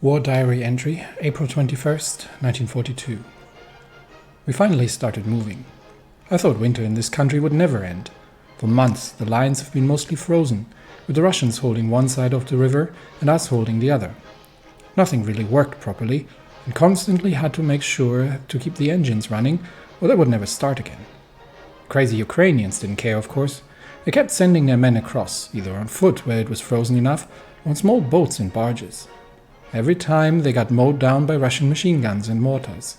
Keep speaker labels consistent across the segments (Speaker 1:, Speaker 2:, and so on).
Speaker 1: War Diary entry, April 21st, 1942. We finally started moving. I thought winter in this country would never end. For months the lines have been mostly frozen, with the Russians holding one side of the river and us holding the other. Nothing really worked properly, and constantly had to make sure to keep the engines running, or they would never start again. Crazy Ukrainians didn't care, of course. They kept sending their men across, either on foot where it was frozen enough, or on small boats and barges. Every time they got mowed down by Russian machine guns and mortars.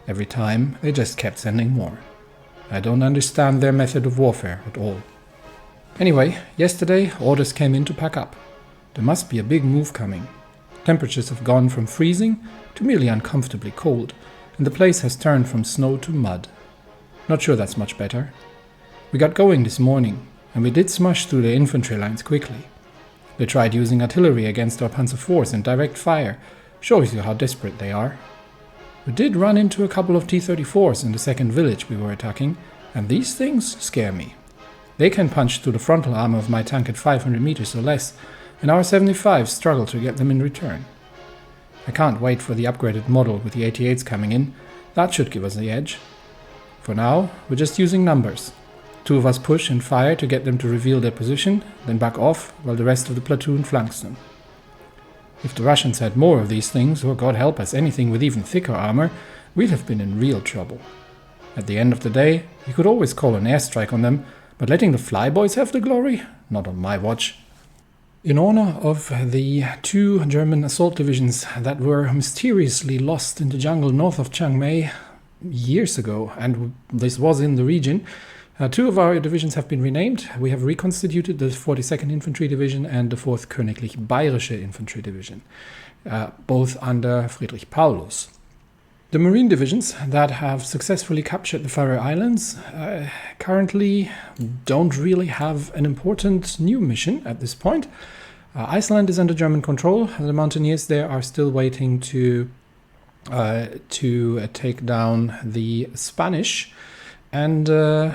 Speaker 1: Every time they just kept sending more. I don't understand their method of warfare at all. Anyway, yesterday orders came in to pack up. There must be a big move coming. Temperatures have gone from freezing to merely uncomfortably cold, and the place has turned from snow to mud. Not sure that's much better. We got going this morning, and we did smash through the infantry lines quickly. They tried using artillery against our Panzer IVs and direct fire. Shows you how desperate they are. We did run into a couple of T-34s in the second village we were attacking, and these things scare me. They can punch through the frontal armor of my tank at 500 meters or less, and our 75s struggle to get them in return. I can't wait for the upgraded model with the 88s coming in. That should give us the edge. For now, we're just using numbers. 2 of us push and fire to get them to reveal their position, then back off while the rest of the platoon flanks them. If the Russians had more of these things, or God help us, anything with even thicker armor, we'd have been in real trouble. At the end of the day, you could always call an airstrike on them, but letting the flyboys have the glory? Not on my watch. In honor of the 2 German assault divisions that were mysteriously lost in the jungle north of Chiang Mai years ago, and this was in the region, 2 of our divisions have been renamed. We have reconstituted the 42nd Infantry Division and the 4th Königlich Bayerische Infantry Division, both under Friedrich Paulus. The Marine divisions that have successfully captured the Faroe Islands currently don't really have an important new mission at this point. Iceland is under German control. The mountaineers there are still waiting to take down the Spanish, and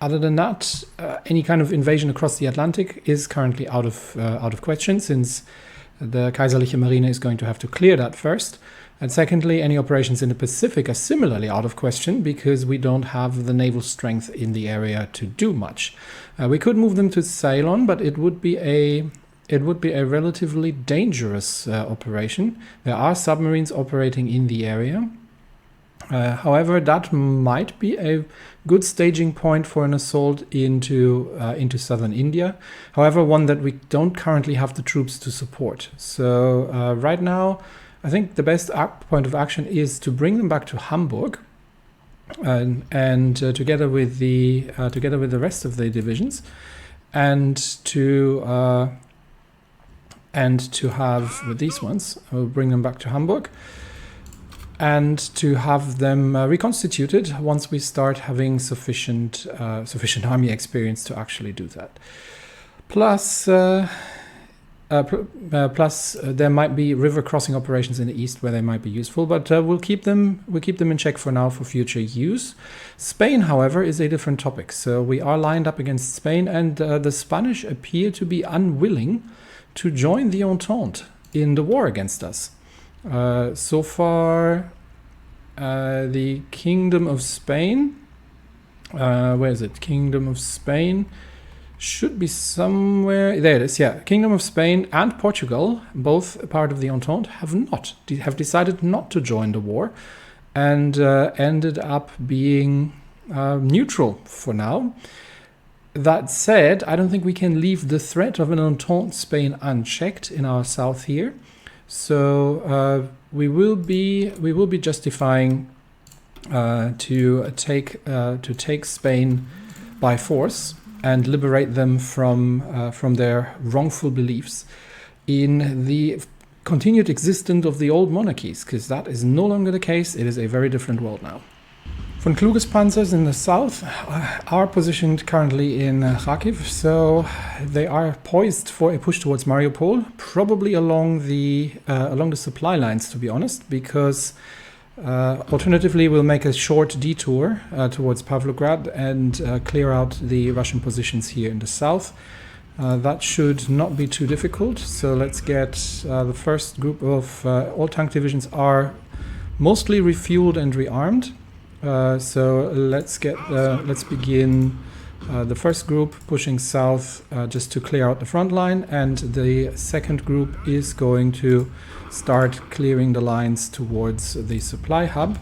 Speaker 1: other than that, any kind of invasion across the Atlantic is currently out of question, since the Kaiserliche Marine is going to have to clear that first. And secondly, any operations in the Pacific are similarly out of question, because we don't have the naval strength in the area to do much. We could move them to Ceylon, but it would be a relatively dangerous operation. There are submarines operating in the area. However, that might be a good staging point for an assault into southern India. However, one that we don't currently have the troops to support. So right now, I think the best point of action is to bring them back to Hamburg, and together with the rest of the divisions, and to have with these ones, I'll bring them back to Hamburg, and to have them reconstituted once we start having sufficient army experience to actually do that. Plus, there might be river crossing operations in the east where they might be useful, but we'll keep them in check for now for future use. Spain, however, is a different topic. So we are lined up against Spain, and the Spanish appear to be unwilling to join the Entente in the war against us. So far, the Kingdom of Spain, where is it? Kingdom of Spain should be somewhere. There it is. Yeah, Kingdom of Spain and Portugal, both part of the Entente, have decided not to join the war, and ended up being neutral for now. That said, I don't think we can leave the threat of an Entente Spain unchecked in our south here. So we will be justifying to take Spain by force and liberate them from their wrongful beliefs in the continued existence of the old monarchies, because that is no longer the case. It is a very different world now. Von Kluge's panzers in the south are positioned currently in Kharkiv, so they are poised for a push towards Mariupol, probably along the supply lines, to be honest, because alternatively we'll make a short detour towards Pavlograd and clear out the Russian positions here in the south. That should not be too difficult. So let's get the first group of all tank divisions are mostly refueled and rearmed. So let's begin the first group pushing south just to clear out the front line, and the second group is going to start clearing the lines towards the supply hub.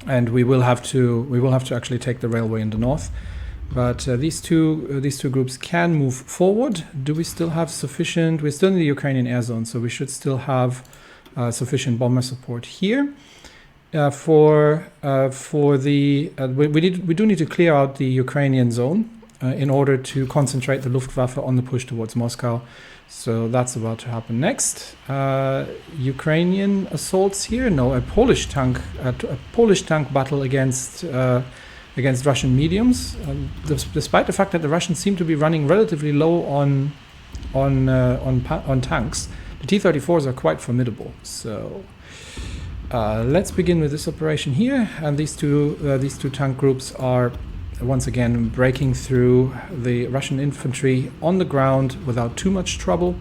Speaker 1: And we will have to actually take the railway in the north. But these two groups can move forward. Do we still have sufficient? We're still in the Ukrainian air zone, so we should still have sufficient bomber support here. We do need to clear out the Ukrainian zone in order to concentrate the Luftwaffe on the push towards Moscow. So that's about to happen next. Ukrainian assaults here. No, a Polish tank battle against Russian mediums. Despite the fact that the Russians seem to be running relatively low on tanks, the T-34s are quite formidable. So let's begin with this operation here. And these two tank groups are once again breaking through the Russian infantry on the ground without too much trouble,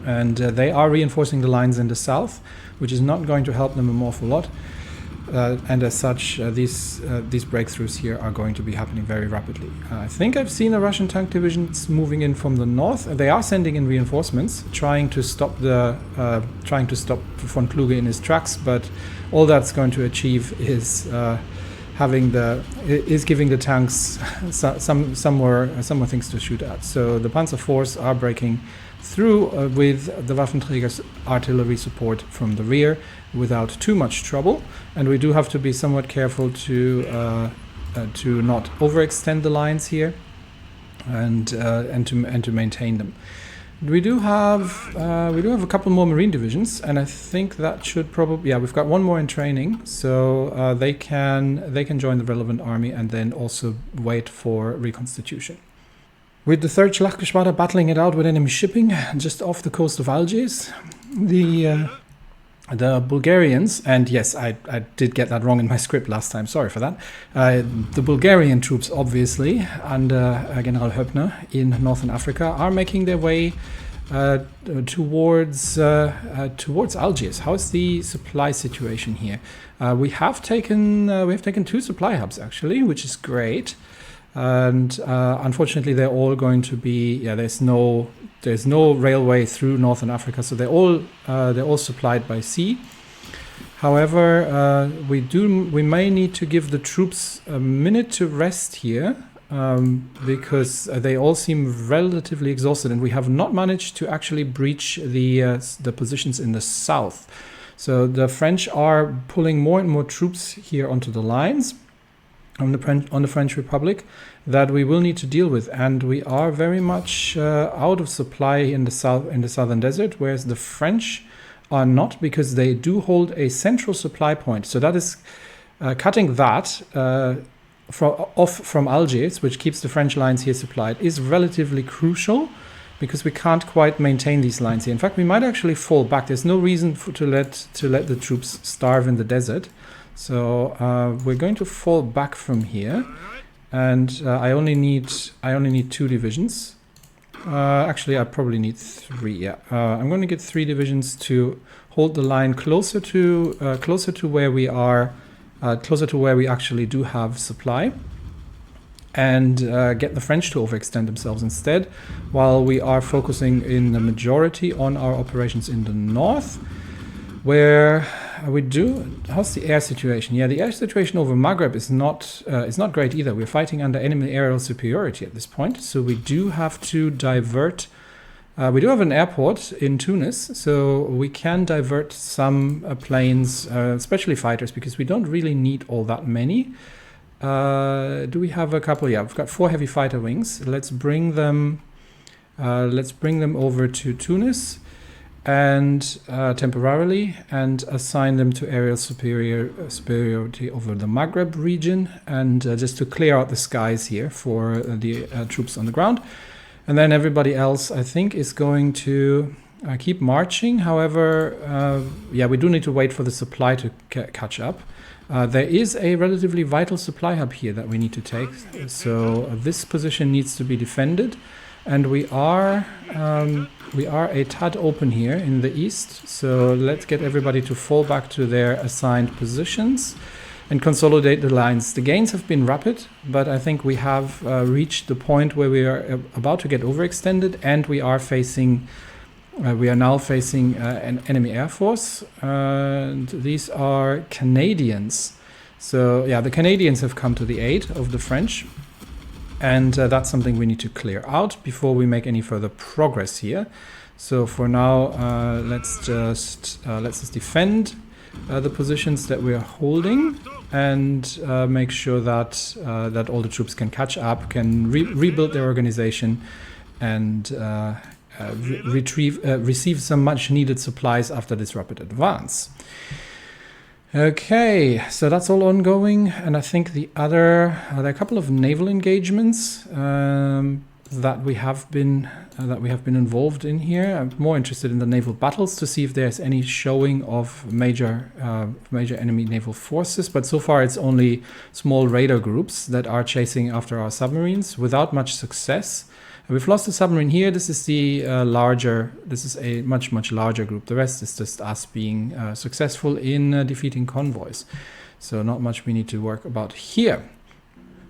Speaker 1: and they are reinforcing the lines in the south, which is not going to help them an awful lot, and as such these breakthroughs here are going to be happening very rapidly. I think I've seen the Russian tank divisions moving in from the north. They are sending in reinforcements, trying to stop von Kluge in his tracks, but all that's going to achieve is giving the tanks some more things to shoot at. So the Panzer IVs are breaking through with the Waffenträger's artillery support from the rear without too much trouble, and we do have to be somewhat careful to not overextend the lines here and to maintain them. We do have a couple more Marine divisions, and I think that should probably, we've got one more in training, so they can join the relevant army and then also wait for reconstitution. With the 3rd Schlachtgeschwader battling it out with enemy shipping just off the coast of Algiers, the Bulgarians, and yes, I did get that wrong in my script last time, sorry for that. The Bulgarian troops, obviously, under General Höppner in Northern Africa, are making their way towards Algiers. How's the supply situation here? We have taken 2 supply hubs actually, which is great. And unfortunately, they're all going to be there's no railway through Northern Africa, so they're all supplied by sea. However, we may need to give the troops a minute to rest here, because they all seem relatively exhausted, and we have not managed to actually breach the positions in the south. So the French are pulling more and more troops here onto the lines on the French Republic that we will need to deal with, and we are very much out of supply in the southern desert, whereas the French are not, because they do hold a central supply point. So that is cutting that off from Algiers, which keeps the French lines here supplied, is relatively crucial, because we can't quite maintain these lines here. In fact, we might actually fall back. There's no reason to let the troops starve in the desert. So we're going to fall back from here, and I only need 2 divisions. Actually, I probably need 3. Yeah, I'm going to get 3 divisions to hold the line closer to where we are, closer to where we actually do have supply, and get the French to overextend themselves instead, while we are focusing in the majority on our operations in the north, where we do. How's the air situation? Yeah, the air situation over Maghreb is not great either. We're fighting under enemy aerial superiority at this point, so we do have to divert. We do have an airport in Tunis, so we can divert some planes, especially fighters, because we don't really need all that many. Do we have a couple? Yeah, we've got 4 heavy fighter wings. Let's bring them over to Tunis and temporarily, and assign them to aerial superiority over the Maghreb region, and just to clear out the skies here for the troops on the ground. And then everybody else, I think, is going to keep marching. However, we do need to wait for the supply to catch up. There is a relatively vital supply hub here that we need to take, so this position needs to be defended. and we are a tad open here in the east. So let's get everybody to fall back to their assigned positions and consolidate the lines. The gains have been rapid, but I think we have reached the point where we are about to get overextended, and we are now facing an enemy air force. And these are Canadians. So yeah, the Canadians have come to the aid of the French, and that's something we need to clear out before we make any further progress here. So for now, let's just defend the positions that we are holding, and make sure that that all the troops can catch up, can rebuild their organization, and receive some much needed supplies after this rapid advance. Okay, so that's all ongoing, and I think there are a couple of naval engagements that we have been involved in here. I'm more interested in the naval battles to see if there's any showing of major enemy naval forces, but so far it's only small raider groups that are chasing after our submarines without much success. We've lost a submarine here. This is this is a much larger group. The rest is just us being successful in defeating convoys. So not much we need to work about here.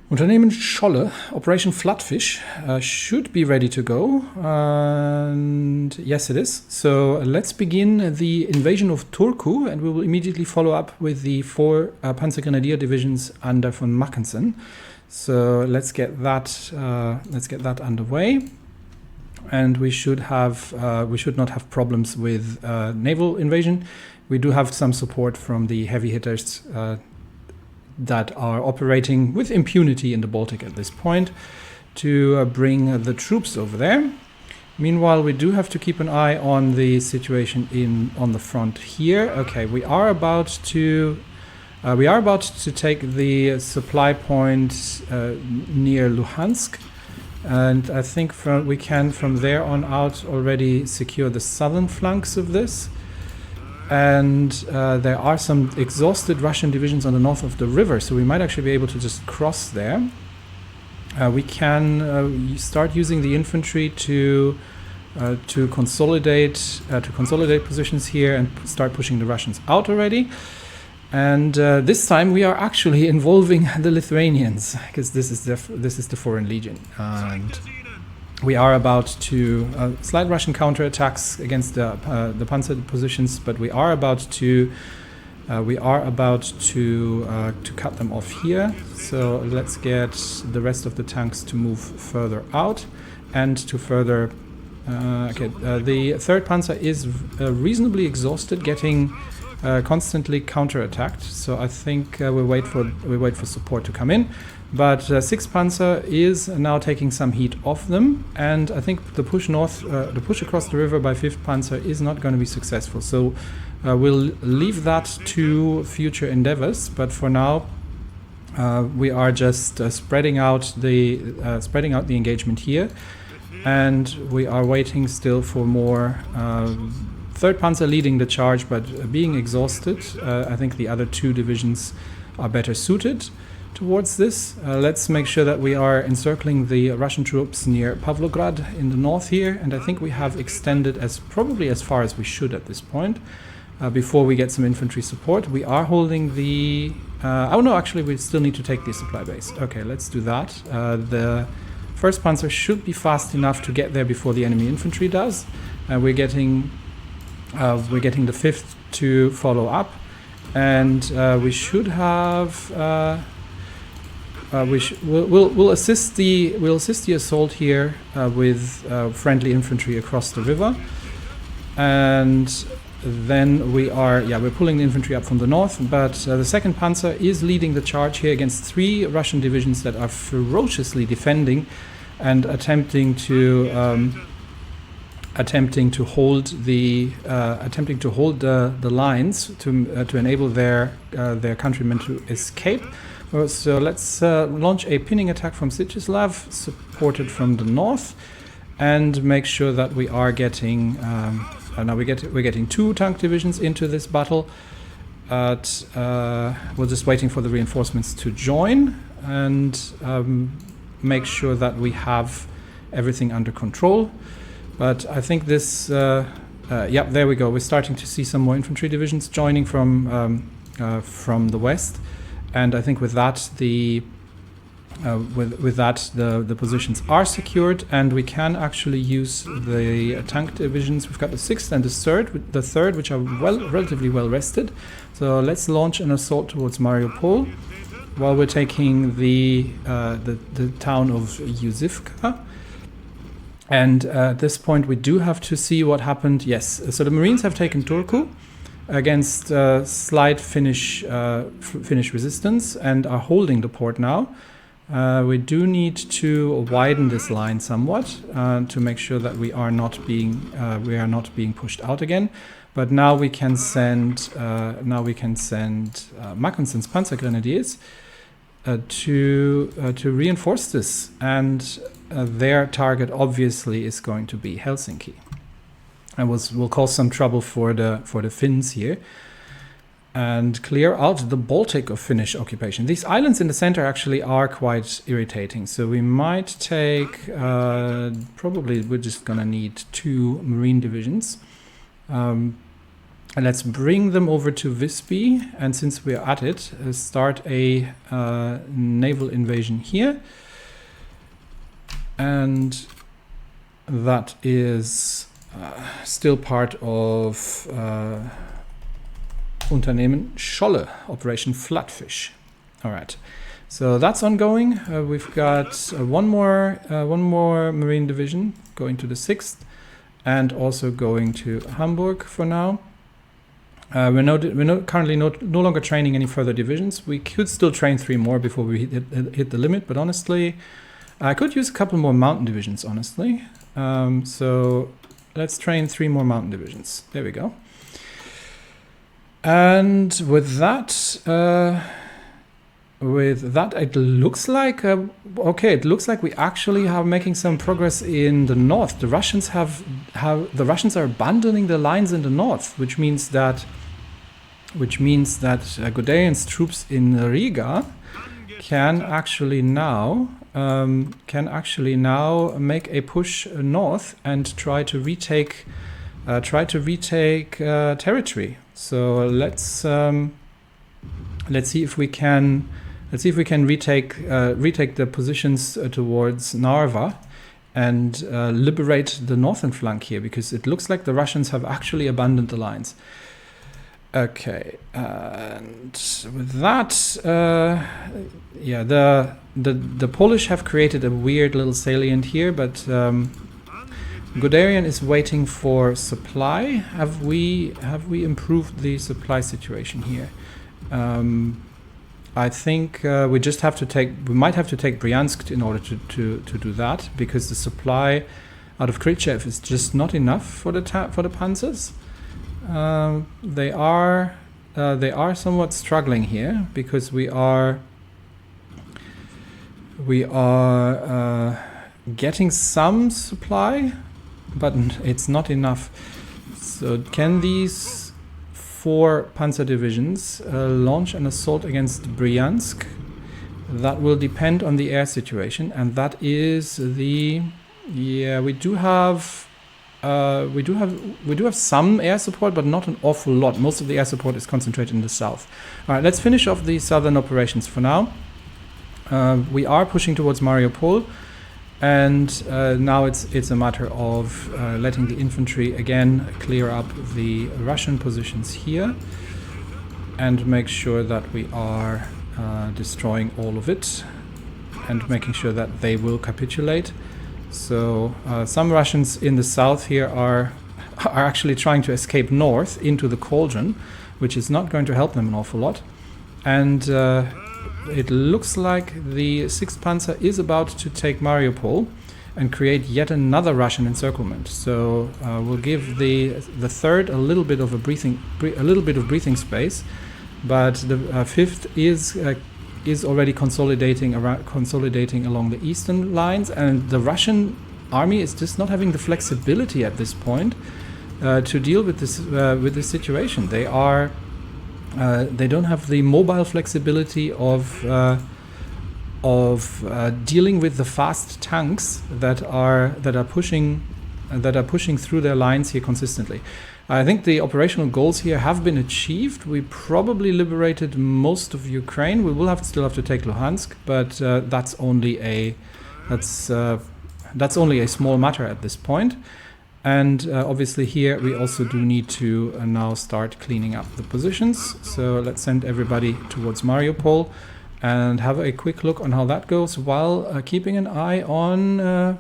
Speaker 1: Unternehmen Scholle, Operation Flatfish, should be ready to go. And yes, it is. So let's begin the invasion of Turku, and we will immediately follow up with the 4 Panzergrenadier divisions under von Mackensen. So let's get that underway, and we should not have problems with naval invasion. We do have some support from the heavy hitters that are operating with impunity in the Baltic at this point to bring the troops over there. Meanwhile, we do have to keep an eye on the situation on the front here. Okay, we are about to take the supply point near Luhansk, and I think we can from there on out already secure the southern flanks of this. And there are some exhausted Russian divisions on the north of the river, so we might actually be able to just cross there. We can start using the infantry to consolidate positions here and start pushing the Russians out already. And this time we are actually involving the Lithuanians, because this is the Foreign Legion, and we are about to slight Russian counterattacks against the Panzer positions, but we are about to cut them off here. So let's get the rest of the tanks to move further out and to further. The 3rd Panzer is reasonably exhausted, getting constantly counterattacked. So I think we wait for support to come in. But 6th Panzer is now taking some heat off them, and I think the push across the river by 5th Panzer is not going to be successful. So we'll leave that to future endeavors. But for now, we are just spreading out the engagement here, and we are waiting still for more. 3rd Panzer leading the charge, but being exhausted. I think the other 2 divisions are better suited towards this. Let's make sure that we are encircling the Russian troops near Pavlograd in the north here, and I think we have extended probably as far as we should at this point before we get some infantry support. We are holding the... actually we still need to take the supply base. Okay, let's do that. The 1st Panzer should be fast enough to get there before the enemy infantry does. We're getting the 5th to follow up, and we should have... we'll assist the assault here with friendly infantry across the river, and then we're pulling the infantry up from the north. But the 2nd Panzer is leading the charge here against 3 Russian divisions that are ferociously defending and attempting to hold the lines to enable their countrymen to escape. So let's launch a pinning attack from Szyslaw, supported from the north, and make sure that we are getting. Now we're getting 2 tank divisions into this battle. But we're just waiting for the reinforcements to join and make sure that we have everything under control. But I think this, yeah, there we go. We're starting to see some more infantry divisions joining from the west, and I think with that the positions are secured, and we can actually use the tank divisions. We've got the 6th and the 3rd, which are relatively well rested. So let's launch an assault towards Mariupol while we're taking the town of Yuzivka. And at this point, we do have to see what happened. Yes, so the Marines have taken Turku against slight Finnish resistance and are holding the port now. We do need to widen this line somewhat to make sure that we are not being pushed out again. But now we can send Mackensen's Panzer Grenadiers to reinforce this, and their target obviously is going to be Helsinki, and will cause some trouble for the Finns here, and clear out the Baltic of Finnish occupation. These islands in the center actually are quite irritating, so we might take probably we're just gonna need 2 Marine divisions. And let's bring them over to Visby, and since we're at it, start a naval invasion here. And that is still part of Unternehmen Scholle, Operation Flatfish. All right, so that's ongoing. We've got one more Marine division going to the 6th, and also going to Hamburg for now. We're currently no longer training any further divisions. We could still train 3 more before we hit the limit, but honestly, I could use a couple more mountain divisions, honestly. So let's train 3 more mountain divisions. There we go. And with that, it looks like okay. It looks like we actually are making some progress in the north. The Russians are abandoning the lines in the north, which means that Guderian's troops in Riga can actually now make a push north and try to retake territory. So let's see if we can retake the positions towards Narva and liberate the northern flank here, because it looks like the Russians have actually abandoned the lines. Okay, and with that, yeah, the Polish have created a weird little salient here, but Guderian is waiting for supply. Have we improved the supply situation here? I think we might have to take Bryansk in order to do that, because the supply out of Khrushchev is just not enough for the panzers. They are somewhat struggling here, because we are getting some supply, but it's not enough. So can these 4 panzer divisions launch an assault against Bryansk? That will depend on the air situation, and that is we do have some air support, but not an awful lot. Most of the air support is concentrated in the south. All right, let's finish off the southern operations for now. We are pushing towards Mariupol, and now it's a matter of letting the infantry again clear up the Russian positions here, and make sure that we are destroying all of it, and making sure that they will capitulate. So some Russians in the south here are actually trying to escape north into the cauldron, which is not going to help them an awful lot. And it looks like the 6th Panzer is about to take Mariupol and create yet another Russian encirclement. So we'll give the 3rd a little bit of breathing space, but the 5th is already consolidating along the eastern lines, and the Russian army is just not having the flexibility at this point to deal with this situation. They don't have the mobile flexibility of dealing with the fast tanks that are pushing through their lines here consistently. I think the operational goals here have been achieved. We probably liberated most of Ukraine. We will still have to take Luhansk, but that's only a small matter at this point. And obviously here we also do need to now start cleaning up the positions. So let's send everybody towards Mariupol and have a quick look on how that goes, while keeping an eye on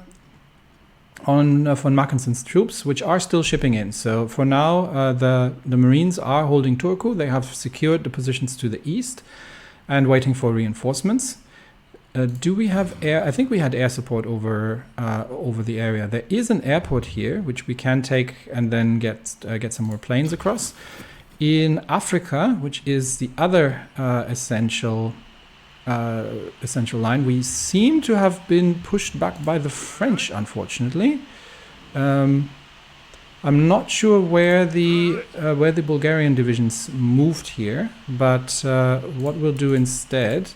Speaker 1: von Mackensen's troops, which are still shipping in. So for now, the Marines are holding Turku. They have secured the positions to the east and waiting for reinforcements. Do we have air? I think we had air support over the area. There is an airport here, which we can take and then get some more planes across. In Africa, which is the other essential line, we seem to have been pushed back by the French, unfortunately. I'm not sure where the Bulgarian divisions moved here, but what we'll do instead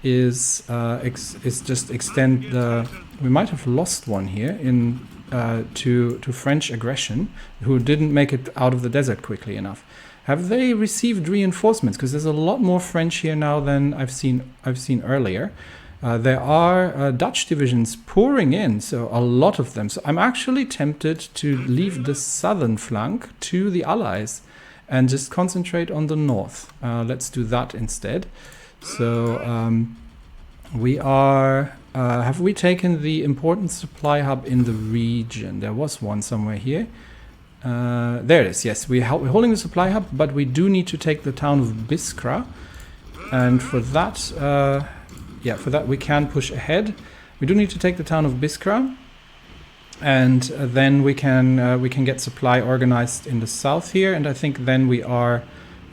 Speaker 1: is just extend the. We might have lost one here to French aggression, who didn't make it out of the desert quickly enough. Have they received reinforcements? Because there's a lot more French here now than I've seen earlier. There are Dutch divisions pouring in, so a lot of them. So I'm actually tempted to leave the southern flank to the Allies and just concentrate on the north. Let's do that instead. So we are. Have we taken the important supply hub in the region? There was one somewhere here. There it is. Yes, we're holding the supply hub, but we do need to take the town of Biskra, and for that, we can push ahead. We do need to take the town of Biskra, and then we can get supply organized in the south here, and I think then we are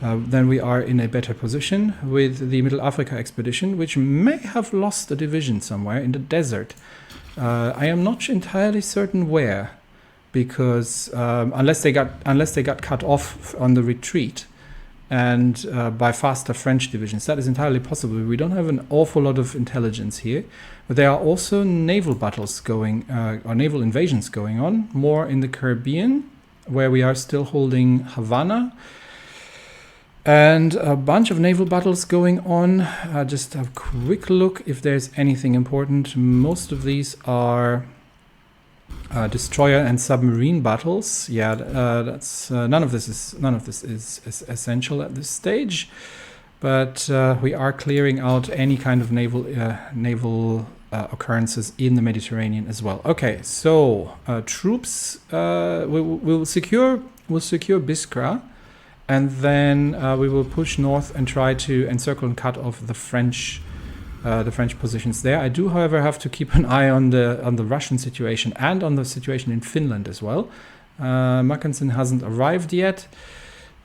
Speaker 1: in a better position with the Middle Africa expedition, which may have lost a division somewhere in the desert. I am not entirely certain where. Because unless they got cut off on the retreat, and by faster French divisions, that is entirely possible. We don't have an awful lot of intelligence here, but there are also naval battles or naval invasions going on, more in the Caribbean, where we are still holding Havana, and a bunch of naval battles going on. Just have a quick look if there's anything important. Most of these are destroyer and submarine battles. Yeah, that's none of this is essential at this stage, but we are clearing out any kind of naval occurrences in the Mediterranean as well. Okay, so troops we'll secure Biskra, and then we will push north and try to encircle and cut off the French positions there. I do, however, have to keep an eye on the Russian situation and on the situation in Finland as well. Mackensen hasn't arrived yet.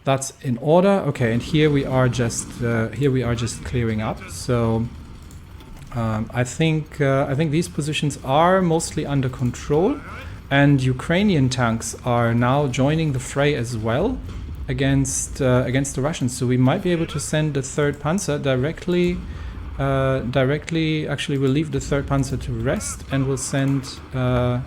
Speaker 1: That's in order. Okay, and here we are just clearing up. So I think these positions are mostly under control, and Ukrainian tanks are now joining the fray as well against the Russians. So we might be able to send the 3rd Panzer directly. Actually, we'll leave the 3rd Panzer to rest, and we'll send to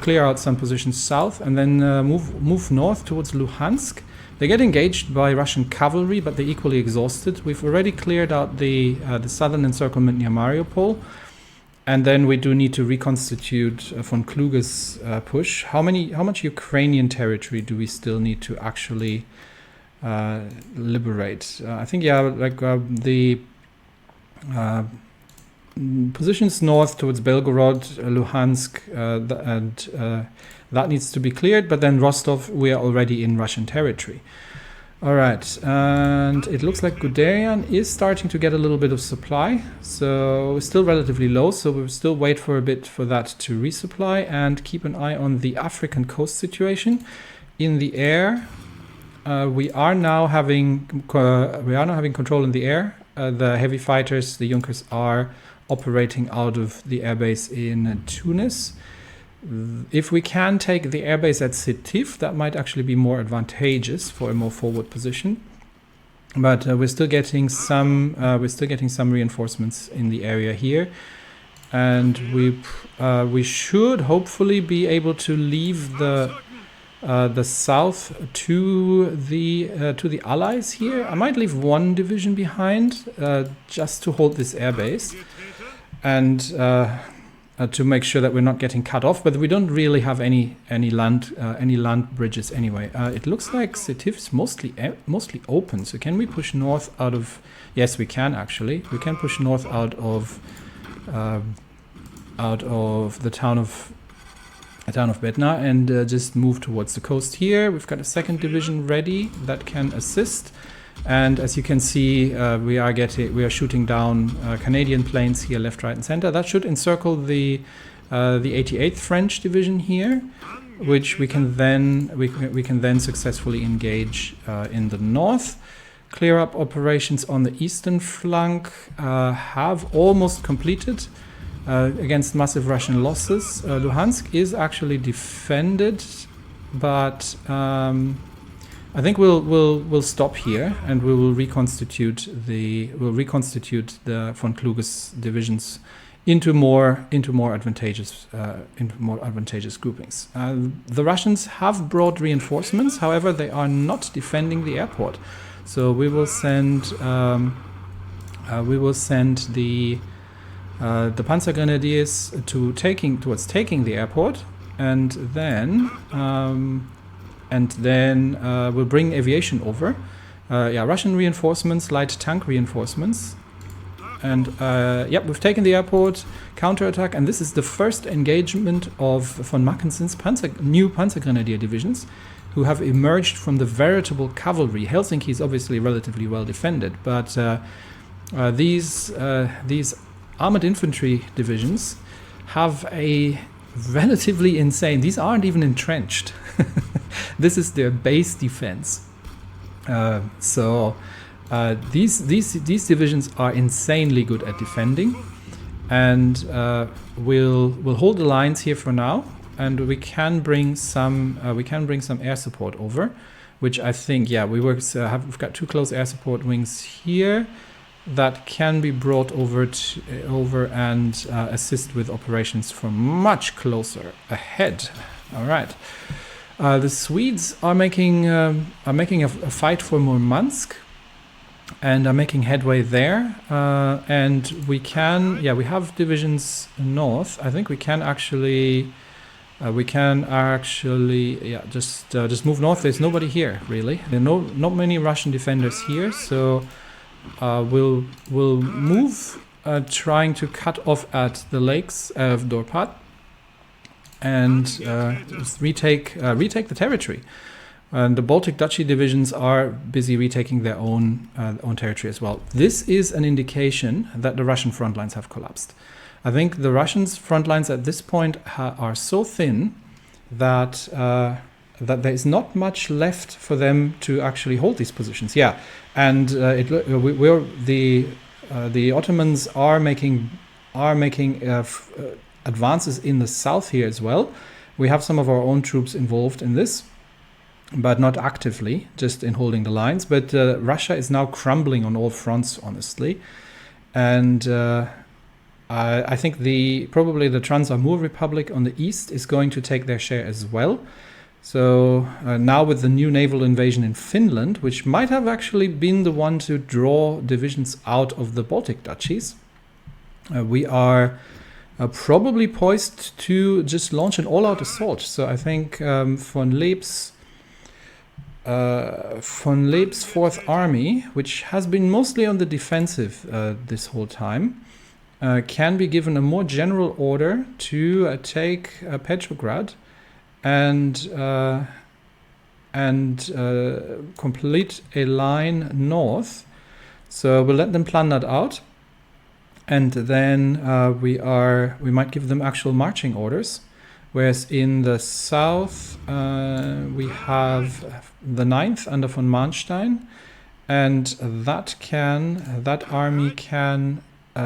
Speaker 1: clear out some positions south, and then move north towards Luhansk. They get engaged by Russian cavalry, but they're equally exhausted. We've already cleared out the southern encirclement near Mariupol, and then we do need to reconstitute von Kluge's push. How much Ukrainian territory do we still need to actually liberate? I think the positions north towards Belgorod, Luhansk, and that needs to be cleared, but then Rostov, we are already in Russian territory. All right, and it looks like Guderian is starting to get a little bit of supply, so still relatively low, so we'll still wait for a bit for that to resupply, and keep an eye on the African coast situation. In the air, we are now having control in the air. The heavy fighters, the Junkers, are operating out of the airbase in Tunis. If we can take the airbase at Sétif, that might actually be more advantageous for a more forward position. but we're still getting some reinforcements in the area here, and we should hopefully be able to leave the south to the Allies here. I might leave one division behind just to hold this airbase and to make sure that we're not getting cut off. But we don't really have any land bridges anyway. It looks like Setiv is mostly open. So can we push north out of? Yes, we can actually. We can push north out of the town of Bednar and just move towards the coast here. We've got a second division ready that can assist, and as you can see, we are shooting down Canadian planes here, left, right, and center. That should encircle the 88th French division here, which we can then successfully engage in the north. Clear up operations on the eastern flank have almost completed. Against massive Russian losses. Luhansk is actually defended, but I think we'll stop here and we will reconstitute the von Kluge's divisions into more advantageous groupings. The Russians have brought reinforcements, however, they are not defending the airport. So we will send the Panzer Grenadiers towards taking the airport, and then we'll bring aviation over. Russian reinforcements, light tank reinforcements, and we've taken the airport, counterattack, and this is the first engagement of von Mackensen's new Panzer Grenadier divisions, who have emerged from the veritable cavalry. Helsinki is obviously relatively well defended, but these armored infantry divisions have a relatively insane. These aren't even entrenched. This is their base defense. These divisions are insanely good at defending, and we'll hold the lines here for now, and we can bring some air support over, which I think we've got 2 close air support wings here that can be brought over and assist with operations from much closer ahead. All right. The Swedes are making a fight for Murmansk and are making headway there. And we have divisions north. I think we can actually just move north. There's nobody here really. There are not many Russian defenders here, so we'll move, trying to cut off at the lakes of Dorpat and just retake the territory. And the Baltic Duchy divisions are busy retaking their own territory as well. This is an indication that the Russian front lines have collapsed. I think the Russians' front lines at this point are so thin that there is not much left for them to actually hold these positions. Yeah, and the Ottomans are making advances in the south here as well. We have some of our own troops involved in this, but not actively, just in holding the lines. But Russia is now crumbling on all fronts, honestly, and I think probably the Trans-Amur Republic on the east is going to take their share as well. So now with the new naval invasion in Finland, which might have actually been the one to draw divisions out of the Baltic duchies, we are probably poised to just launch an all-out assault. So I think von Leeb's 4th Army, which has been mostly on the defensive this whole time, can be given a more general order to take Petrograd and complete a line north. So we'll let them plan that out, and then we might give them actual marching orders. Whereas in the south we have the 9th under von Manstein, and that army can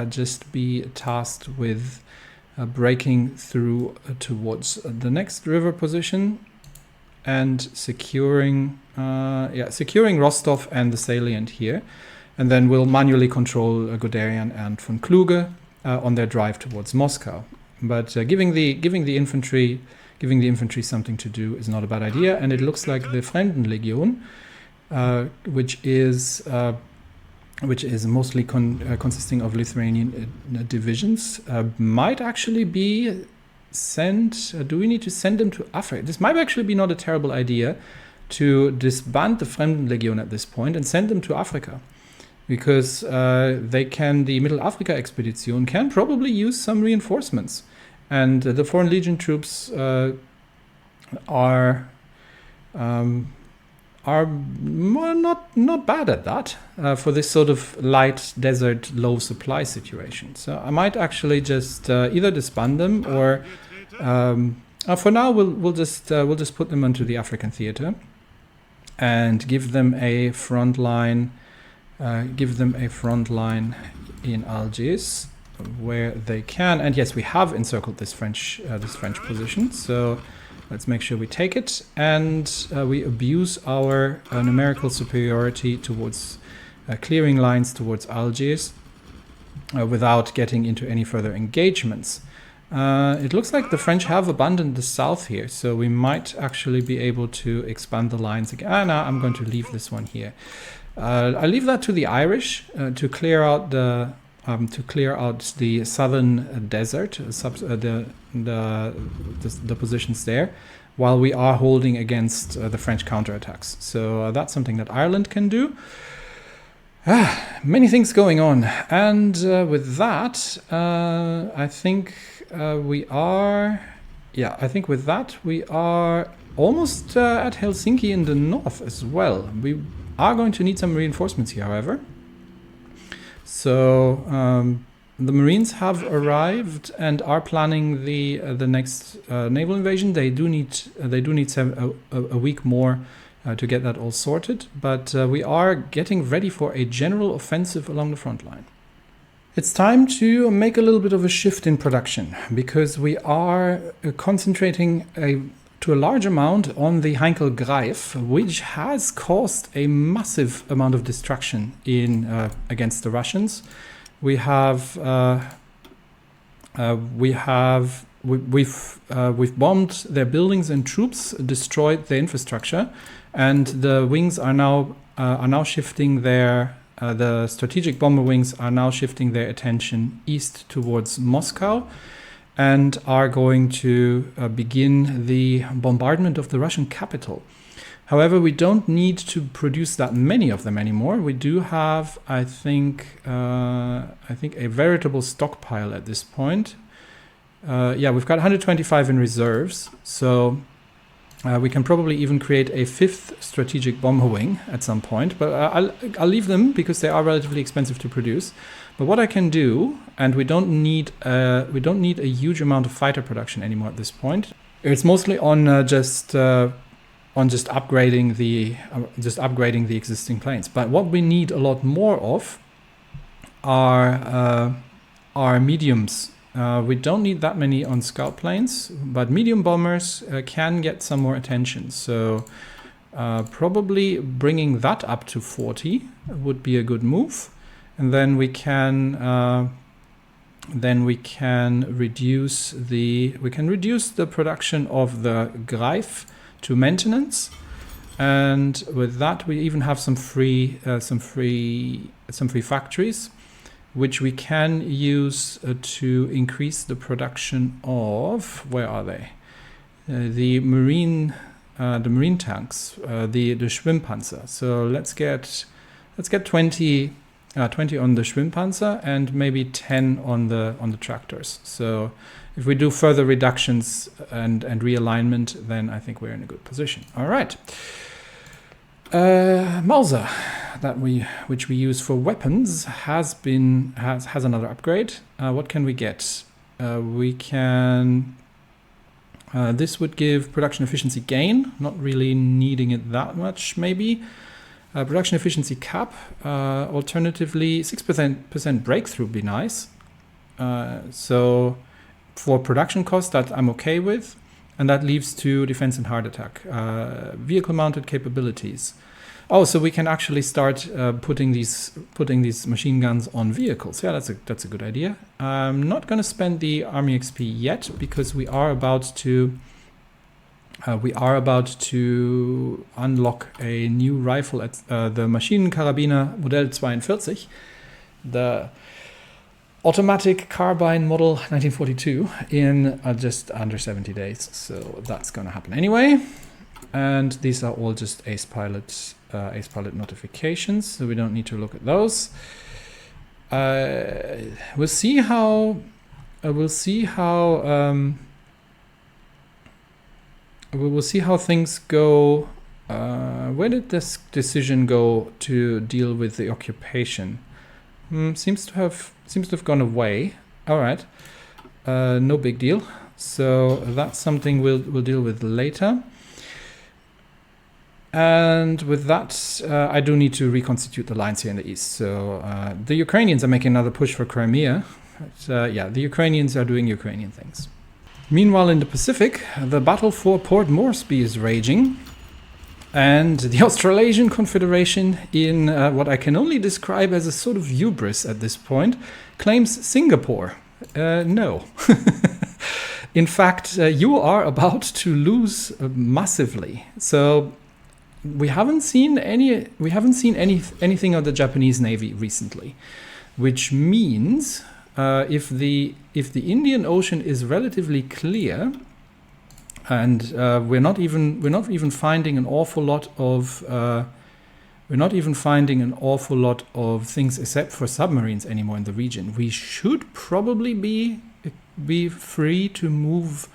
Speaker 1: just be tasked with breaking through towards the next river position and securing Rostov and the salient here. And then we'll manually control Guderian and von Kluge on their drive towards Moscow. But giving the infantry something to do is not a bad idea. And it looks like the Fremdenlegion, which is mostly consisting of Lithuanian divisions, might actually be sent. Do we need to send them to Africa? This might actually be not a terrible idea to disband the Fremdenlegion at this point and send them to Africa, because the Middle Africa expedition can probably use some reinforcements, and the Foreign Legion troops are not bad at that for this sort of light desert low supply situation. So I might actually just either disband them or for now we'll just put them onto the African theater and give them a front line. Give them a front line in Algiers where they can. And yes, we have encircled this French position. So let's make sure we take it, and we abuse our numerical superiority towards clearing lines towards Algiers without getting into any further engagements. It looks like the French have abandoned the south here, so we might actually be able to expand the lines again. No, I'm going to leave this one here. I'll leave that to the Irish to clear out the southern desert, the positions there, while we are holding against the French counterattacks. So that's something that Ireland can do. Many things going on, and with that, I think we are almost at Helsinki in the north as well. We are going to need some reinforcements here, however. So the Marines have arrived and are planning the next naval invasion. They do need a week more to get that all sorted, but we are getting ready for a general offensive along the front line. It's time to make a little bit of a shift in production, because we are concentrating to a large amount on the Heinkel Greif, which has caused a massive amount of destruction against the Russians. We've bombed their buildings and troops, destroyed their infrastructure, and the wings are now shifting the strategic bomber wings are now shifting their attention east towards Moscow, and are going to begin the bombardment of the Russian capital. However, we don't need to produce that many of them anymore. We do have, I think, a veritable stockpile at this point. We've got 125 in reserves, so we can probably even create a 5th strategic bomber wing at some point. But I'll leave them because they are relatively expensive to produce. But what I can do, and we don't need a huge amount of fighter production anymore at this point. It's mostly on just upgrading the existing planes. But what we need a lot more of are mediums. We don't need that many on scout planes, but medium bombers can get some more attention. So probably bringing that up to 40 would be a good move. And then we can reduce the production of the Greif to maintenance, and with that we even have some free factories, which we can use to increase the production of, where are they? The marine tanks, the Schwimmpanzer. So let's get 20 on the Schwimmpanzer and maybe 10 on the tractors. So if we do further reductions and realignment, then I think we're in a good position. All right. Mauser, which we use for weapons, has another upgrade. What can we get? We can. This would give production efficiency gain. Not really needing it that much, maybe. Production efficiency cap. Alternatively, 6% breakthrough would be nice. So for production cost, that I'm okay with. and that leaves to defense and hard attack. Vehicle mounted capabilities. Oh, so we can actually start putting these machine guns on vehicles. Yeah, that's a good idea. I'm not going to spend the army XP yet because we are about to unlock a new rifle at the Maschinenkarabiner Modell 42, the automatic carbine model 1942 in just under 70 days. So that's going to happen anyway. And these are all just ace pilot notifications, so we don't need to look at those. We'll see how things go. Where did this decision go to deal with the occupation? Seems to have gone away. All right, no big deal. So that's something we'll deal with later. And with that, I do need to reconstitute the lines here in the east. So the Ukrainians are making another push for Crimea. But, yeah, the Ukrainians are doing Ukrainian things. Meanwhile, in the Pacific, the battle for Port Moresby is raging. And the Australasian Confederation, in what I can only describe as a sort of hubris at this point, claims Singapore. No. In fact, you are about to lose massively. So we haven't seen anything of the Japanese Navy recently, which means if the Indian Ocean is relatively clear, and we're not even finding an awful lot of things except for submarines anymore in the region, we should probably be free to move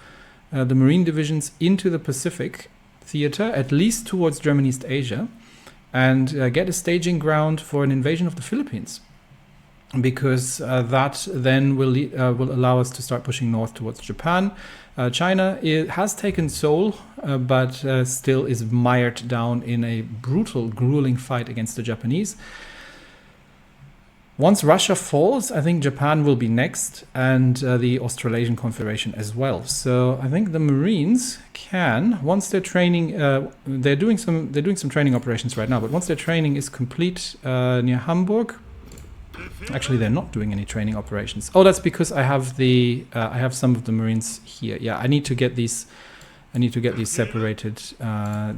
Speaker 1: the marine divisions into the Pacific theater, at least towards German East Asia, and get a staging ground for an invasion of the Philippines, because that then will allow us to start pushing north towards Japan. China has taken Seoul, but still is mired down in a brutal, grueling fight against the Japanese. Once Russia falls, I think Japan will be next, and the Australasian Confederation as well. So I think the Marines can, once their training, they're doing some training operations right now. But once their training is complete near Hamburg, actually they're not doing any training operations. Oh, that's because I have some of the Marines here. Yeah, I need to get these separated.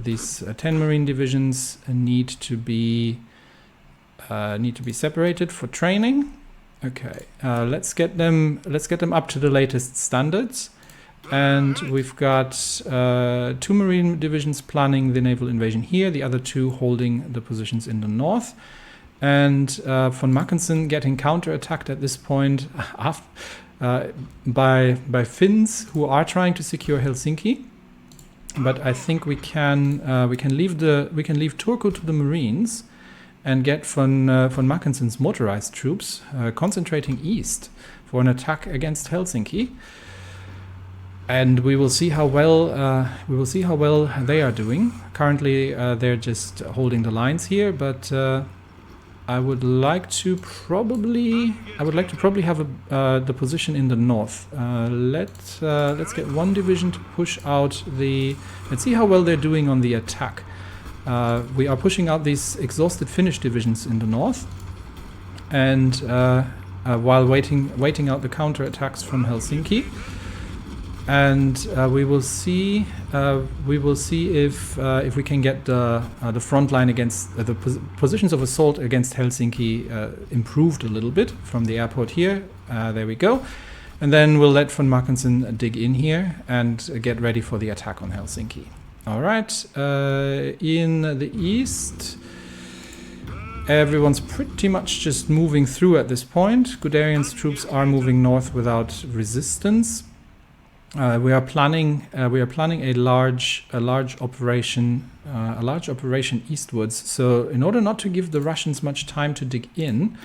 Speaker 1: These 10 Marine divisions need to be separated for training. Okay, let's get them up to the latest standards. And we've got 2 Marine divisions planning the naval invasion here, the other 2 holding the positions in the north. And von Mackensen getting counterattacked at this point by Finns who are trying to secure Helsinki. But I think we can leave Turku to the Marines and get von Mackensen's motorized troops concentrating east for an attack against Helsinki. And we will see how well they are doing. Currently, they're just holding the lines here, but I would like to probably have the position in the north. Let's get 1 division to push out the. Let's see how well they're doing on the attack. We are pushing out these exhausted Finnish divisions in the north, and while waiting out the counterattacks from Helsinki. And we will see if we can get the front line against the positions of assault against Helsinki improved a little bit from the airport here. There we go. And then we'll let von Mackensen dig in here and get ready for the attack on Helsinki. All right. In the east, everyone's pretty much just moving through at this point. Guderian's troops are moving north without resistance. We are planning a large operation eastwards. So in order not to give the Russians much time to dig in,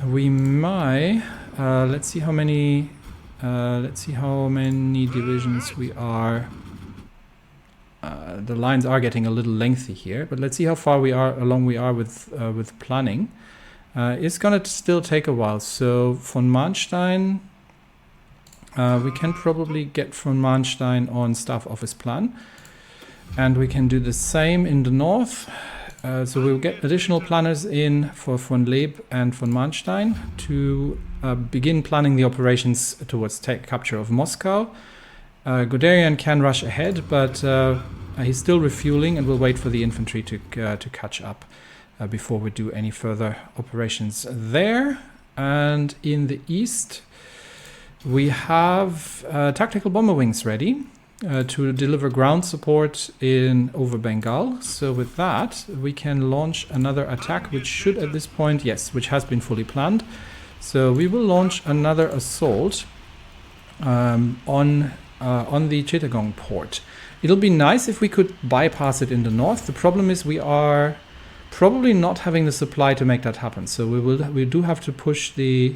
Speaker 1: we might let's see how many divisions we are. The lines are getting a little lengthy here, but let's see how far along we are with planning. It's gonna still take a while. So von Manstein We can probably get von Manstein on Staff Office Plan. And we can do the same in the north. So we'll get additional planners in for von Leeb and von Manstein to begin planning the operations towards capture of Moscow. Guderian can rush ahead, but he's still refueling and will wait for the infantry to catch up before we do any further operations there. And in the east, we have tactical bomber wings ready to deliver ground support over Bengal. So with that, we can launch another attack, which should at this point, yes, which has been fully planned. So we will launch another assault on the Chittagong port. It'll be nice if we could bypass it in the north. The problem is we are probably not having the supply to make that happen. So we do have to push the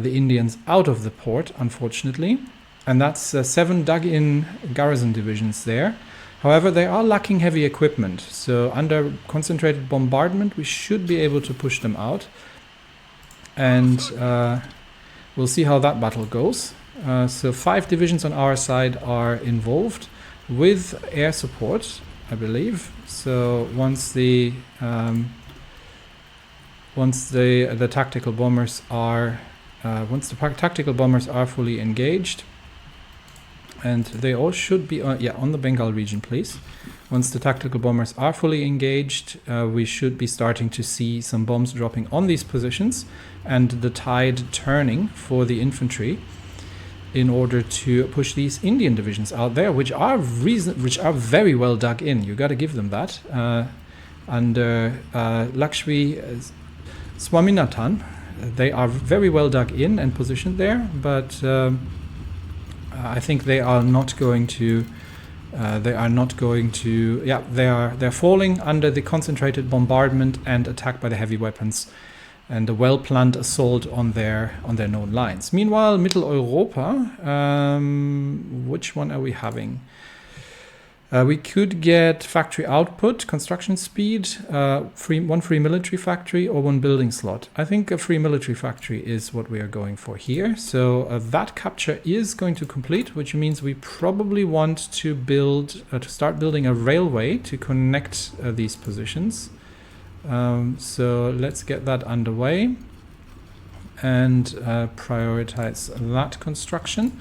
Speaker 1: Indians out of the port, unfortunately, and that's 7 dug-in garrison divisions there. However, they are lacking heavy equipment, so under concentrated bombardment we should be able to push them out, and we'll see how that battle goes. So 5 divisions on our side are involved with air support, I believe. So once the tactical bombers are tactical bombers are fully engaged, and they all should be on the Bengal region, please. Once the tactical bombers are fully engaged, we should be starting to see some bombs dropping on these positions and the tide turning for the infantry in order to push these Indian divisions out there, which are very well dug in. You got to give them that. Under Lakshmi Swaminathan, they are very well dug in and positioned there, but I think they're falling under the concentrated bombardment and attack by the heavy weapons and a well-planned assault on their known lines. Meanwhile, Mitteleuropa, which one are we having? We could get factory output, construction speed, one free military factory or 1 building slot. I think a free military factory is what we are going for here. So that capture is going to complete, which means we probably want to start building a railway to connect these positions. So let's get that underway and prioritize that construction.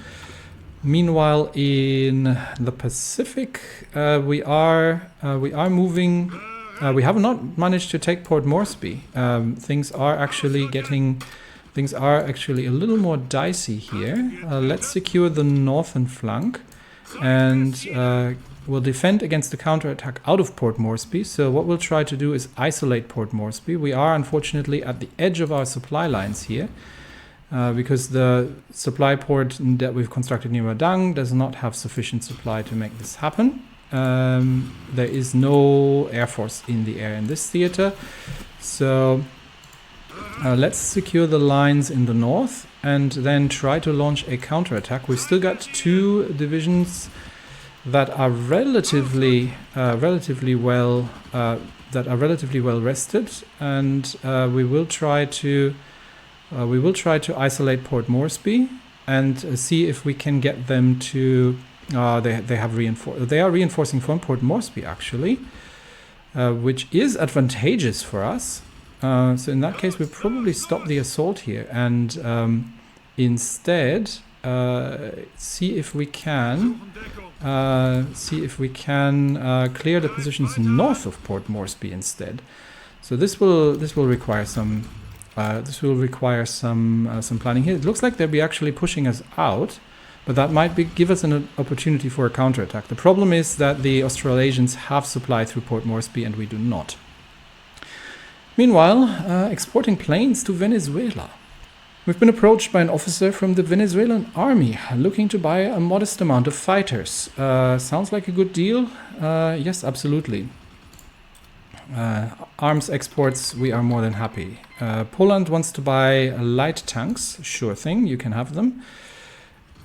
Speaker 1: Meanwhile, in the Pacific, we are moving. We have not managed to take Port Moresby. Things are actually a little more dicey here. Let's secure the northern flank, and we'll defend against the counterattack out of Port Moresby. So what we'll try to do is isolate Port Moresby. We are unfortunately at the edge of our supply lines here. Because the supply port that we've constructed near Madang does not have sufficient supply to make this happen. There is no air force in the air in this theater. So let's secure the lines in the north and then try to launch a counterattack. We've still got 2 divisions that are relatively well rested, and we will try to isolate Port Moresby and see if we can get them to. They are reinforcing from Port Moresby actually, which is advantageous for us. So in that case, we'll probably stop the assault here and instead see if we can clear the positions north of Port Moresby instead. So this will require some. Some planning here. It looks like they'll be actually pushing us out, but that might give us an opportunity for a counterattack. The problem is that the Australasians have supply through Port Moresby and we do not. Meanwhile, exporting planes to Venezuela. We've been approached by an officer from the Venezuelan army looking to buy a modest amount of fighters. Sounds like a good deal? Yes, absolutely. Arms exports, we are more than happy. Poland wants to buy light tanks. Sure thing, you can have them.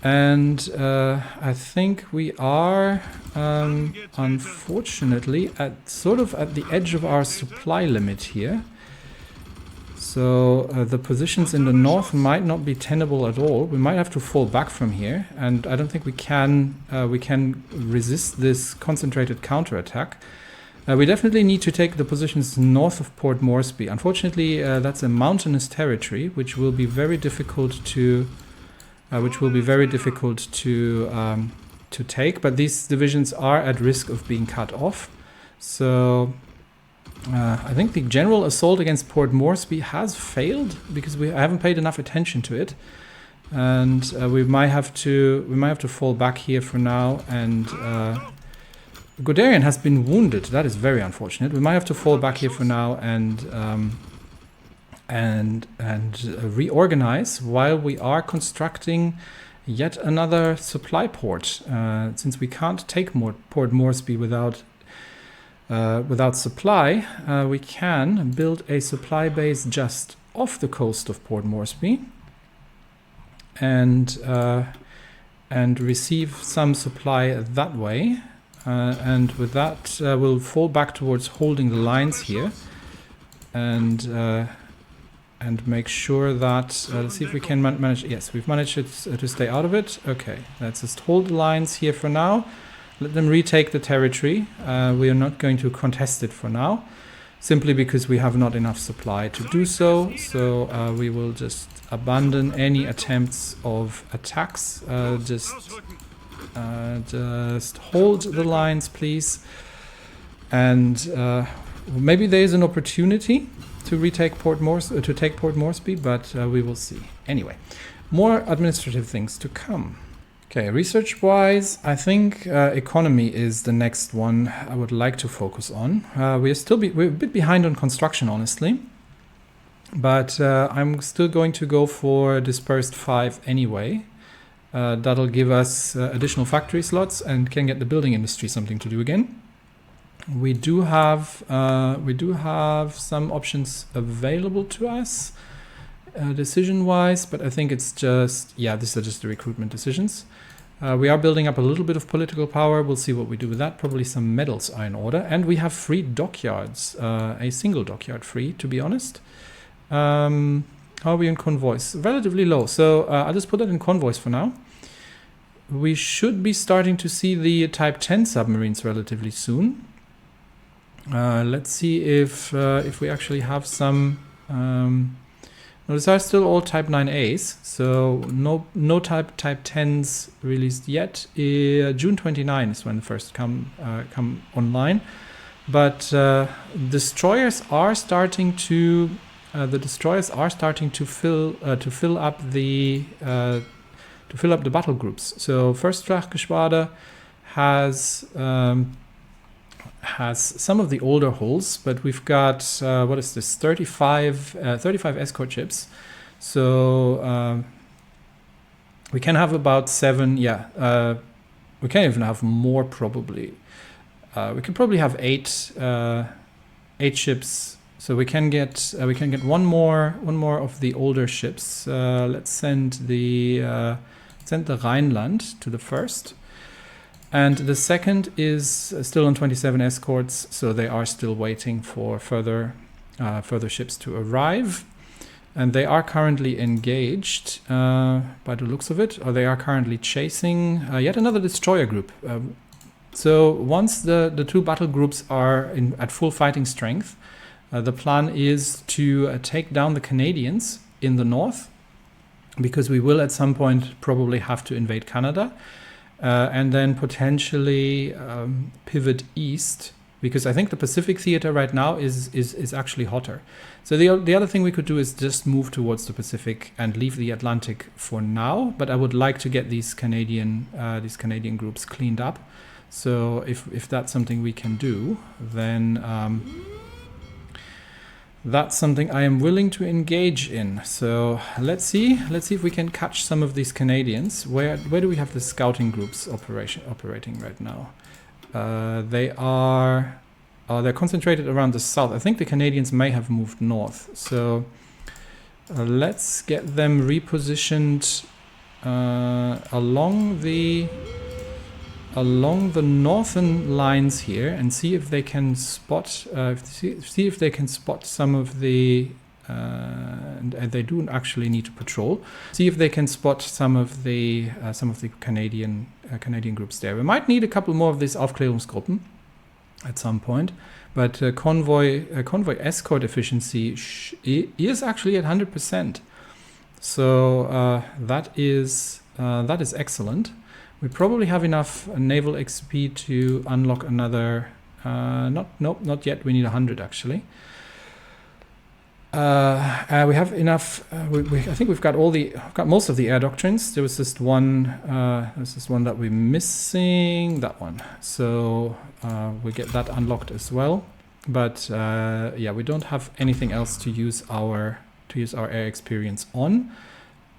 Speaker 1: And I think we are unfortunately at the edge of our supply limit here. So the positions in the north might not be tenable at all. We might have to fall back from here, and I don't think we can resist this concentrated counterattack. We definitely need to take the positions north of Port Moresby. Unfortunately, that's a mountainous territory, which will be very difficult to take. But these divisions are at risk of being cut off. So I think the general assault against Port Moresby has failed because I haven't paid enough attention to it, and we might have to fall back here for now. And Guderian has been wounded. That is very unfortunate. We might have to fall back here for now and reorganize while we are constructing yet another supply port. Since we can't take Port Moresby without supply, we can build a supply base just off the coast of Port Moresby and receive some supply that way. And with that, we'll fall back towards holding the lines here, and make sure that let's see if we can manage. Yes, we've managed to stay out of it. Okay, let's just hold the lines here for now. Let them retake the territory. We are not going to contest it for now, simply because we have not enough supply to do so. So we will just abandon any attempts of attacks. Just hold the lines, please. And maybe there is an opportunity to retake Port Moresby, but we will see. Anyway, more administrative things to come. Okay, research-wise, I think economy is the next one I would like to focus on. We're a bit behind on construction, honestly, but I'm still going to go for dispersed 5 anyway. That'll give us additional factory slots and can get the building industry something to do again. We do have some options available to us decision-wise, but I think it's just, these are just the recruitment decisions. We are building up a little bit of political power. We'll see what we do with that. Probably some medals are in order, and we have free dockyards, a single dockyard free, to be honest. How are we in convoys? Relatively low, so I'll just put that in convoys for now. We should be starting to see the Type 10 submarines relatively soon. Let's see if we actually have some. These are still all Type 9As, so no Type 10s released yet. June 29 is when the first come online, but destroyers are starting to. The destroyers are starting to fill up the battle groups. So first Flachgeschwader has some of the older hulls, but we've got 35 escort ships. So we can have about 7. We can even have more probably. We can probably have 8 ships. So we can get one more of the older ships. Let's send the Rhineland to the first, and the second is still on 27 escorts. So they are still waiting for further ships to arrive, and they are currently engaged by the looks of it, or they are currently chasing yet another destroyer group. So once the 2 battle groups are at full fighting strength. The plan is to take down the Canadians in the north, because we will at some point probably have to invade Canada, and then potentially pivot east, because I think the Pacific theater right now is actually hotter. So the other thing we could do is just move towards the Pacific and leave the Atlantic for now. But I would like to get these Canadian groups cleaned up. So if that's something we can do, then that's something I am willing to engage in. So let's see if we can catch some of these Canadians. Where do we have the scouting groups operating right now? They're concentrated around the south. I think the Canadians may have moved north. So let's get them repositioned along the northern lines here, and see if they can spot some of the and they do actually need to patrol. See if they can spot some of the Canadian groups there. We might need a couple more of these Aufklärungsgruppen at some point, but convoy escort efficiency is actually at 100%. So that is excellent. We probably have enough naval XP to unlock another. Not yet. We need 100 actually. We have enough. I think we've got most of the air doctrines. There was just one. There's this one that we're missing. That one. So we get that unlocked as well. But yeah, we don't have anything else to use our air experience on.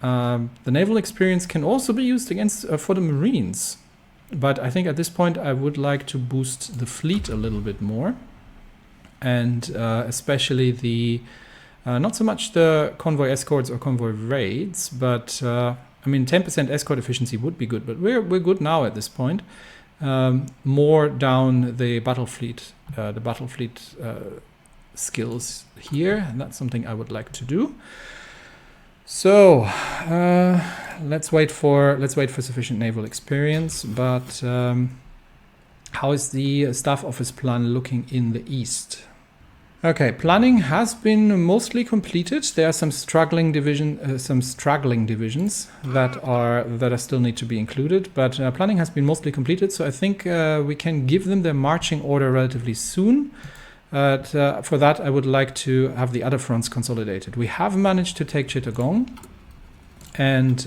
Speaker 1: The naval experience can also be used against for the Marines. But I think at this point I would like to boost the fleet a little bit more, and especially the not so much the convoy escorts or convoy raids, but I mean 10% escort efficiency would be good, but we're good now at this point. More down the battle fleet skills here, and that's something I would like to do. So let's wait for sufficient naval experience. But how is the staff office plan looking in the east? Okay, planning has been mostly completed. There are some struggling divisions that still need to be included, but planning has been mostly completed. So I think we can give them their marching order relatively soon. For that, I would like to have the other fronts consolidated. We have managed to take Chittagong, and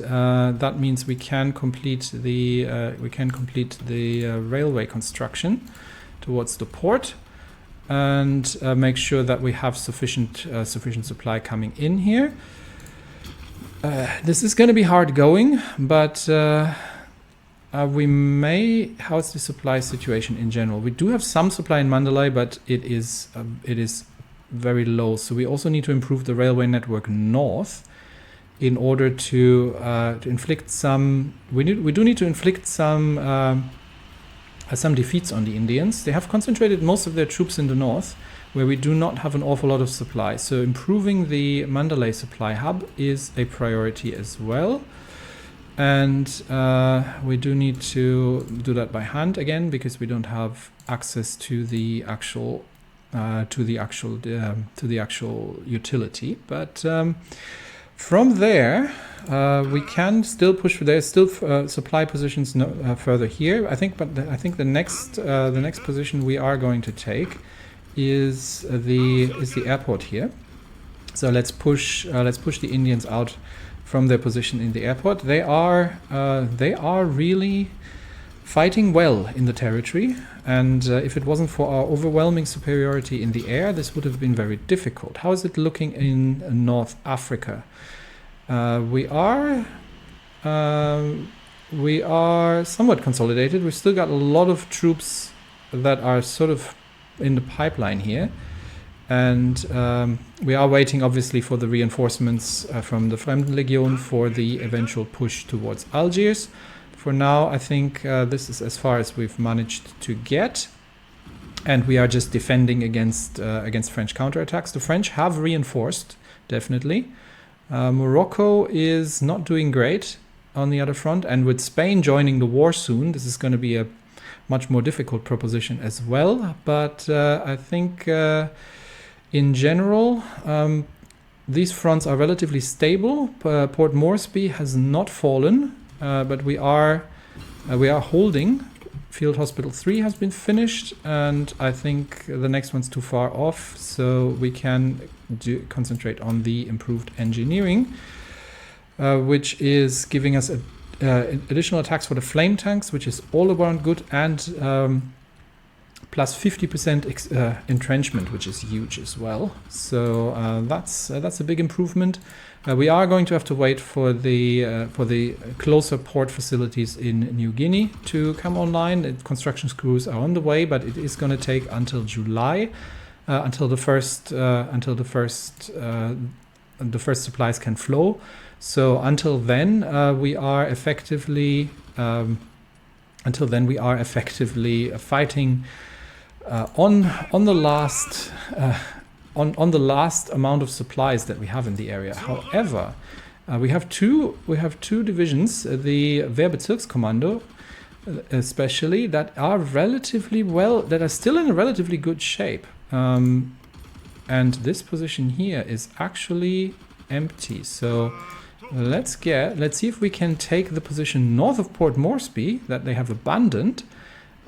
Speaker 1: that means we can complete the railway construction towards the port, and make sure that we have sufficient supply coming in here. This is going to be hard going, but we may. How's the supply situation in general? We do have some supply in Mandalay, but it is very low. So we also need to improve the railway network north in order to inflict some. We do need to inflict some defeats on the Indians. They have concentrated most of their troops in the north, where we do not have an awful lot of supply. So improving the Mandalay supply hub is a priority as well. And we do need to do that by hand again, because we don't have access to the actual utility. But from there, we can still push. There's still supply positions further here. I think the next position we are going to take is the airport here. So let's push the Indians out from their position in the airport. They are really fighting well in the territory, and if it wasn't for our overwhelming superiority in the air, this would have been very difficult. How is it looking in North Africa? We are somewhat consolidated. We've still got a lot of troops that are sort of in the pipeline here. And we are waiting, obviously, for the reinforcements from the Fremdenlegion for the eventual push towards Algiers. For now, I think this is as far as we've managed to get. And we are just defending against French counterattacks. The French have reinforced, definitely. Morocco is not doing great on the other front. And with Spain joining the war soon, this is going to be a much more difficult proposition as well. But I think... in general, these fronts are relatively stable. Port Moresby has not fallen, but we are holding. Field Hospital 3 has been finished, and I think the next one's too far off, so we can concentrate on the improved engineering, which is giving us additional attacks for the flame tanks, which is all around good, and plus 50% entrenchment, which is huge as well. So that's a big improvement. We are going to have to wait for the closer port facilities in New Guinea to come online. The construction crews are on the way, but it is going to take until July, until the first supplies can flow. So until then, we are effectively fighting on the last on the last amount of supplies that we have in the area. However, we have two divisions, the Wehrbezirkskommando especially, that are still in a relatively good shape. And this position here is actually empty. So let's see if we can take the position north of Port Moresby that they have abandoned,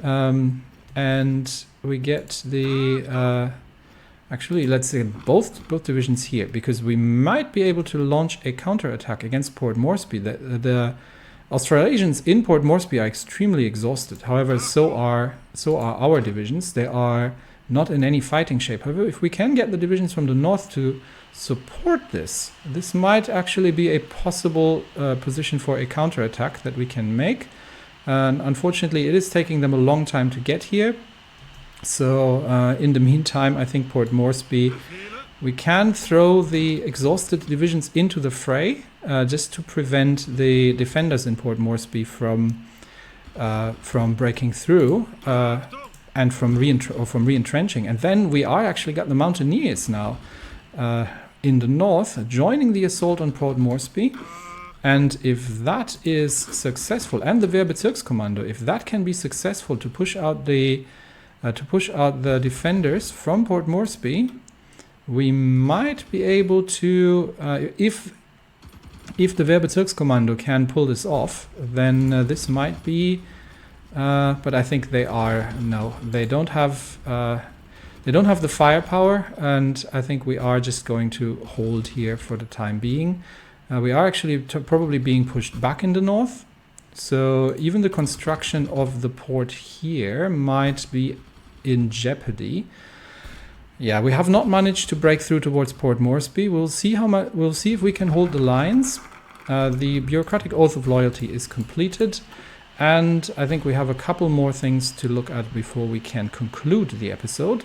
Speaker 1: and we get the actually, let's say both divisions here, because we might be able to launch a counterattack against Port Moresby. The Australasians in Port Moresby are extremely exhausted. However, so are our divisions. They are not in any fighting shape. However, if we can get the divisions from the north to support this might actually be a possible position for a counterattack that we can make. And unfortunately, it is taking them a long time to get here. So in the meantime, I think Port Moresby, we can throw the exhausted divisions into the fray just to prevent the defenders in Port Moresby from breaking through and from re-entrenching. And then we are actually got the Mountaineers now in the north joining the assault on Port Moresby. And if that is successful, and the Wehrbezirkskommando, if that can be successful to push out the defenders from Port Moresby, we might be able to, if the Wehrbezirkskommando can pull this off, then this might be, but I think they don't have the firepower, and I think we are just going to hold here for the time being. We are actually probably being pushed back in the north, so even the construction of the port here might be in jeopardy. Yeah, we have not managed to break through towards Port Moresby. We'll see if we can hold the lines. The bureaucratic oath of loyalty is completed, and I think we have a couple more things to look at before we can conclude the episode.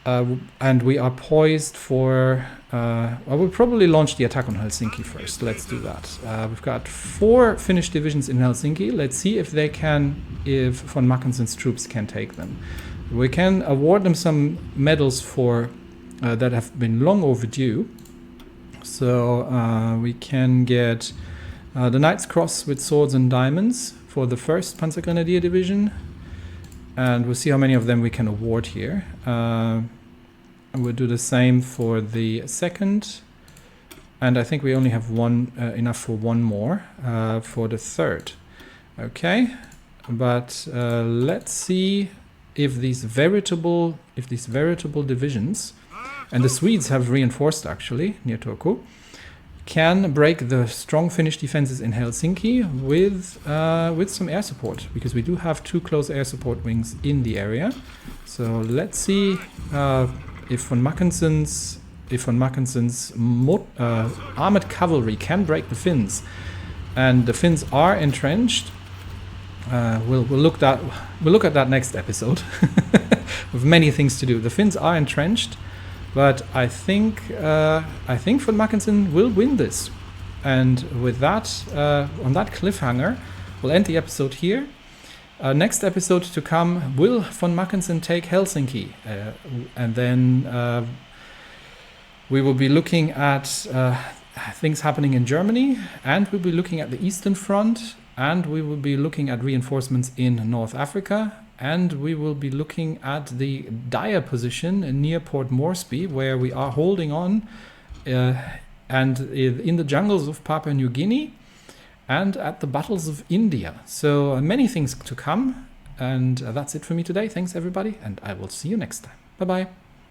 Speaker 1: And we are poised for... we'll probably launch the attack on Helsinki first. Let's do that. We've got 4 Finnish divisions in Helsinki. Let's see if von Mackensen's troops can take them. We can award them some medals for that have been long overdue. So we can get the Knight's Cross with swords and diamonds for the 1st Panzergrenadier Division. And we'll see how many of them we can award here. We'll do the same for the 2nd. And I think we only have enough for one more for the 3rd. Okay, but let's see if these veritable divisions, and the Swedes have reinforced actually near Turku, can break the strong Finnish defenses in Helsinki with some air support, because we do have 2 close air support wings in the area. So let's see if von Mackensen's armored cavalry can break the Finns, and the Finns are entrenched. We'll look at that next episode. With many things to do. The Finns are entrenched, but I think von Mackensen will win this. And with that, on that cliffhanger, we'll end the episode here. Next episode to come, will von Mackensen take Helsinki? And then we will be looking at things happening in Germany, and we'll be looking at the Eastern Front, and we will be looking at reinforcements in North Africa, and we will be looking at the dire position near Port Moresby, where we are holding on, and in the jungles of Papua New Guinea, and at the battles of India. So many things to come, and that's it for me today. Thanks everybody, and I will see you next time. Bye bye.